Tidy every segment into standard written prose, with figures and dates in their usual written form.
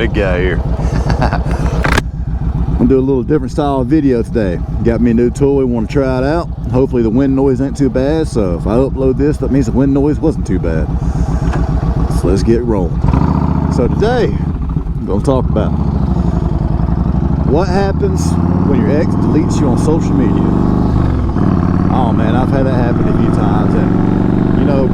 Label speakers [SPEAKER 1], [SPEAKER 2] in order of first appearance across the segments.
[SPEAKER 1] big guy here. I'm gonna do a little different style of video today. Got me a new toy, want to try it out. Hopefully the wind noise ain't too bad, so if I upload this, that means the wind noise wasn't too bad. So let's get rolling. So today, I'm gonna talk about what happens when your ex deletes you on social media. Oh man, I've had that happen a few times, and you know,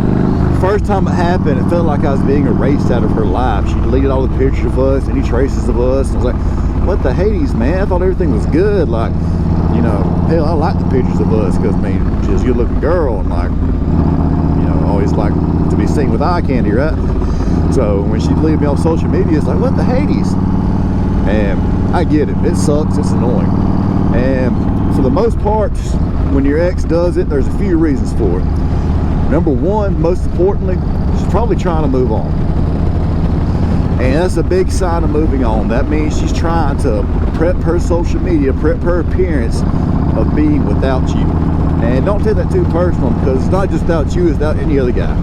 [SPEAKER 1] first time it happened, it felt like I was being erased out of her life. She deleted all the pictures of us, any traces of us, and I was like, what the Hades, man? I thought everything was good. Like, you know, hell, I like the pictures of us because, I mean, she's a good looking girl, and like, you know, always like to be seen with eye candy, right? So when she deleted me off social media, it's like, what the Hades? And I get it. It sucks. It's annoying. And for the most part, when your ex does it, there's a few reasons for it. Number one, most importantly, she's probably trying to move on. And that's a big sign of moving on. That means she's trying to prep her social media, prep her appearance of being without you. And don't take that too personal, because it's not just without you, it's without any other guy.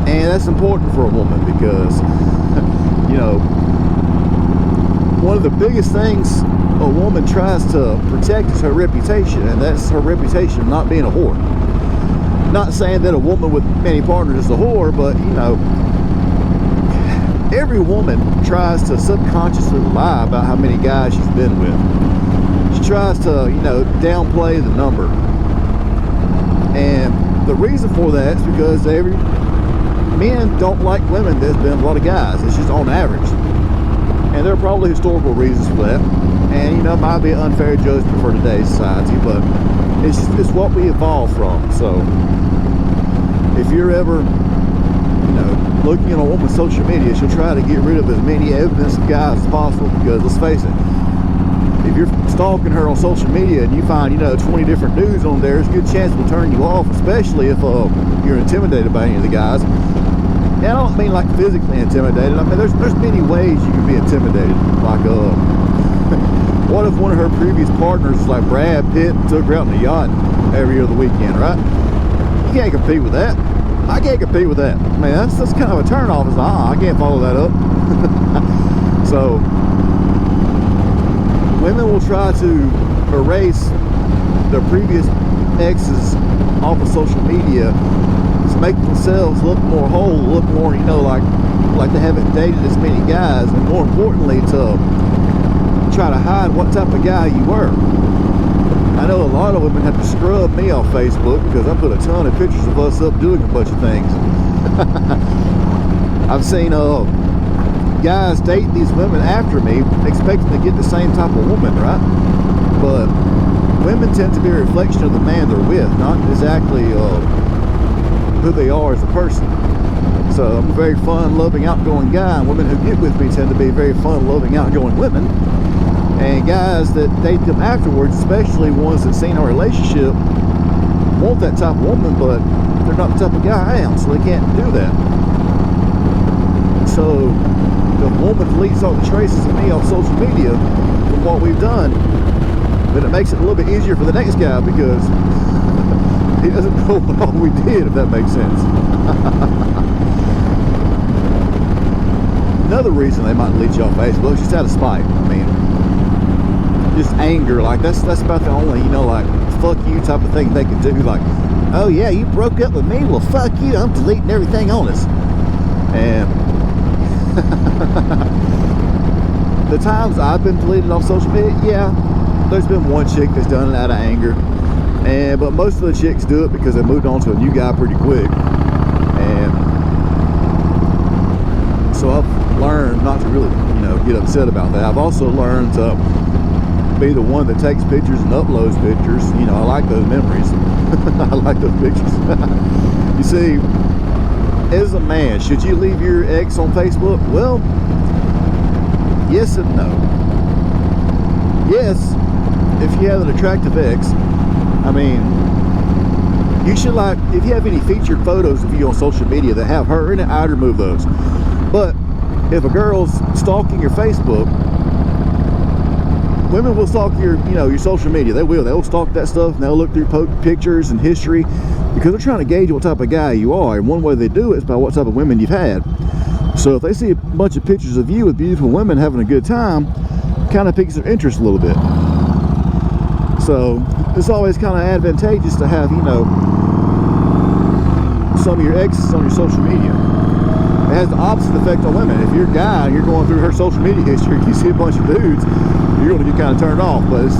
[SPEAKER 1] And that's important for a woman because, you know, one of the biggest things a woman tries to protect is her reputation, and that's her reputation of not being a whore. Not saying that a woman with many partners is a whore, but, you know, every woman tries to subconsciously lie about how many guys she's been with. She tries to, you know, downplay the number. And the reason for that is because men don't like women that's been with a lot of guys. It's just on average. And there are probably historical reasons for that. And, you know, it might be an unfair judgment for today's society, but it's what we evolved from. So if you're ever, you know, looking at a woman's social media, she'll try to get rid of as many evidence of guys as possible, because let's face it, if you're stalking her on social media and you find, you know, 20 different nudes on there, there's a good chance it'll turn you off, especially if you're intimidated by any of the guys. And I don't mean like physically intimidated. I mean, there's many ways you can be intimidated. Like, what if one of her previous partners, like Brad Pitt, took her out on a yacht every other weekend, right? You can't compete with that. I can't compete with that. I mean, that's kind of a turn off. It's like, I can't follow that up. So women will try to erase their previous exes off of social media to make themselves look more whole, look more, you know, like they haven't dated as many guys, and more importantly, to try to hide what type of guy you were. I know a lot of women have to scrub me off Facebook because I put a ton of pictures of us up doing a bunch of things. I've seen guys date these women after me, expecting to get the same type of woman, right? But women tend to be a reflection of the man they're with, not exactly who they are as a person. So I'm a very fun, loving, outgoing guy, and women who get with me tend to be very fun, loving, outgoing women. And guys that date them afterwards, especially ones that seen our relationship, want that type of woman, but they're not the type of guy I am, so they can't do that. So the woman deletes all the traces of me off social media from what we've done, but it makes it a little bit easier for the next guy because he doesn't know what all we did, if that makes sense. Another reason they might delete you off Facebook is just out of spite. I mean, just anger. Like that's about the only, you know, like fuck you type of thing they could do. Like, oh yeah, you broke up with me, well fuck you, I'm deleting everything on us. And the times I've been deleted off social media, yeah, there's been one chick that's done it out of anger, but most of the chicks do it because they moved on to a new guy pretty quick. And so I've learned not to really, you know, get upset about that. I've also learned to be the one that takes pictures and uploads pictures. You know, I like those memories. I like those pictures. You see, as a man, should you leave your ex on Facebook? Well, yes and no. Yes, if you have an attractive ex, I mean, you should, like, if you have any featured photos of you on social media that have her in it, I'd remove those. But if a girl's stalking your Facebook, women will stalk your, you know, your social media. They'll stalk that stuff, and they'll look through pictures and history because they're trying to gauge what type of guy you are. And one way they do it is by what type of women you've had. So if they see a bunch of pictures of you with beautiful women having a good time, kind of piques their interest a little bit. So it's always kind of advantageous to have, you know, some of your exes on your social media. It has the opposite effect on women. If you're a guy and you're going through her social media history and you see a bunch of dudes, you're going to get kind of turned off. But it's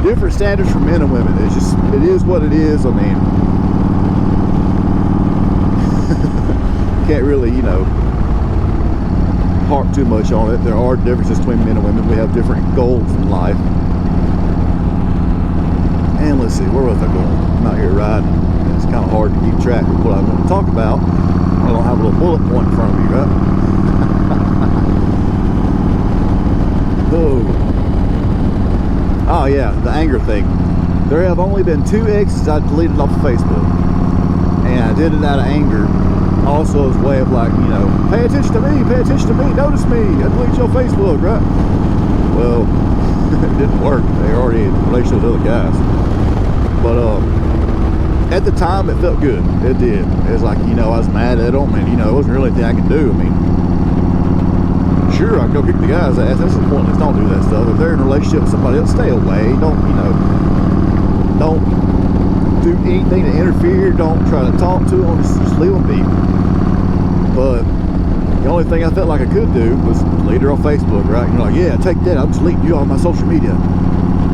[SPEAKER 1] different standards for men and women. It's just, it is what it is. I mean, can't really, you know, harp too much on it. There are differences between men and women. We have different goals in life. And let's see, where was I going? I'm out here riding. It's kind of hard to keep track of what I want to talk about. I don't have a little bullet point in front of me, right? Oh yeah, the anger thing. There have only been 2 exes I deleted off of Facebook. And I did it out of anger. Also as a way of like, you know, pay attention to me, notice me, I delete your Facebook, right? Well, it didn't work. They already in a relationship with other guys. But at the time it felt good. It did. It was like, you know, I was mad at them, and you know, it wasn't really anything I could do. I mean, sure, I can go kick the guy's ass. That's the point. Don't do that stuff. If they're in a relationship with somebody else, stay away. Don't, you know, don't do anything to interfere. Don't try to talk to them. Just leave them be. But the only thing I felt like I could do was delete her on Facebook, right? You're like, yeah, take that. I'm deleting you on my social media.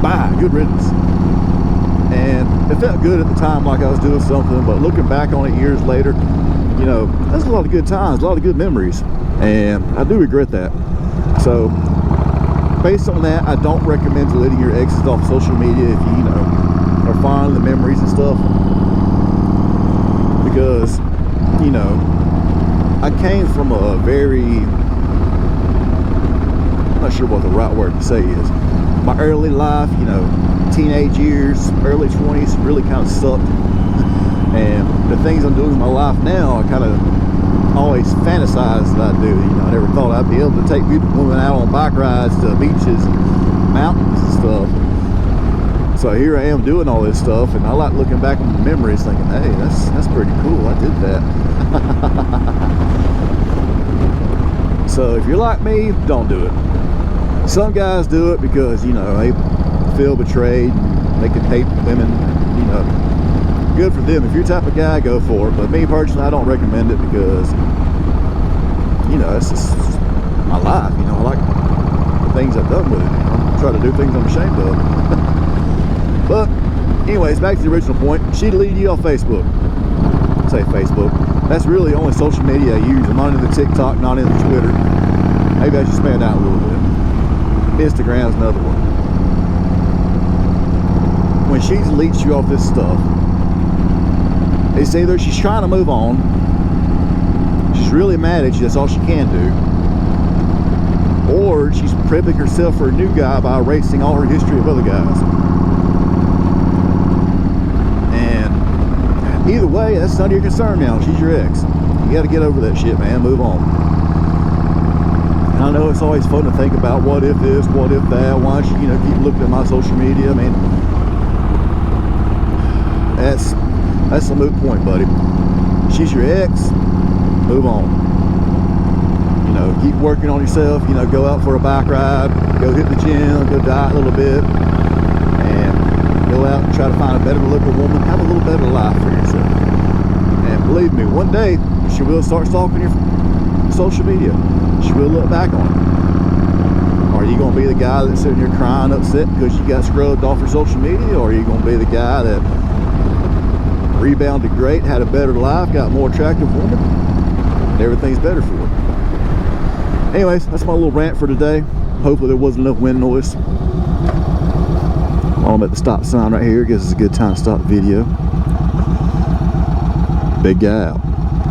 [SPEAKER 1] Bye. Good riddance. And it felt good at the time, like I was doing something. But looking back on it years later, you know, that's a lot of good times, a lot of good memories. And I do regret that. So based on that, I don't recommend deleting your exes off social media if you know, are fond of the memories and stuff. Because, you know, I came from a very, I'm not sure what the right word to say is. My early life, you know, teenage years, early 20s really kind of sucked. And the things I'm doing in my life now, I kind of always fantasized that I do. You know, I never thought I'd be able to take beautiful women out on bike rides to beaches and mountains and stuff. So here I am doing all this stuff, and I like looking back on the memories thinking, hey, that's pretty cool, I did that. So if you're like me, don't do it. Some guys do it because, you know, they feel betrayed, they can hate women, you know. Good for them. If you're the type of guy, go for it. But me personally, I don't recommend it because, you know, it's just my life. You know, I like the things I've done with it. You know? I try to do things I'm ashamed of. But anyways, back to the original point. She deleted you off Facebook. I say Facebook. That's really the only social media I use. I'm not into TikTok, not into Twitter. Maybe I should expand out a little bit. Instagram's another one. When she deletes you off this stuff, it's either she's trying to move on, she's really mad at you, that's all she can do, or she's prepping herself for a new guy by erasing all her history of other guys. And either way, that's none of your concern now. She's your ex. You got to get over that shit, man. Move on. And I know it's always fun to think about what if this, what if that. Why don't you know, keep looking at my social media? I mean, that's a moot point, buddy. She's your ex. Move on. You know, keep working on yourself. You know, go out for a bike ride, go hit the gym, go diet a little bit, and go out and try to find a better looking woman. Have a little better life for yourself. And believe me, one day she will start stalking your social media. She will look back on it. Are you going to be the guy that's sitting here crying upset because you got scrubbed off your social media, or are you going to be the guy that rebounded great, had a better life, got a more attractive woman, and everything's better for it? Anyways, that's my little rant for today. Hopefully there wasn't enough wind noise. While I'm at the stop sign right here, I guess it's a good time to stop the video. Big guy out.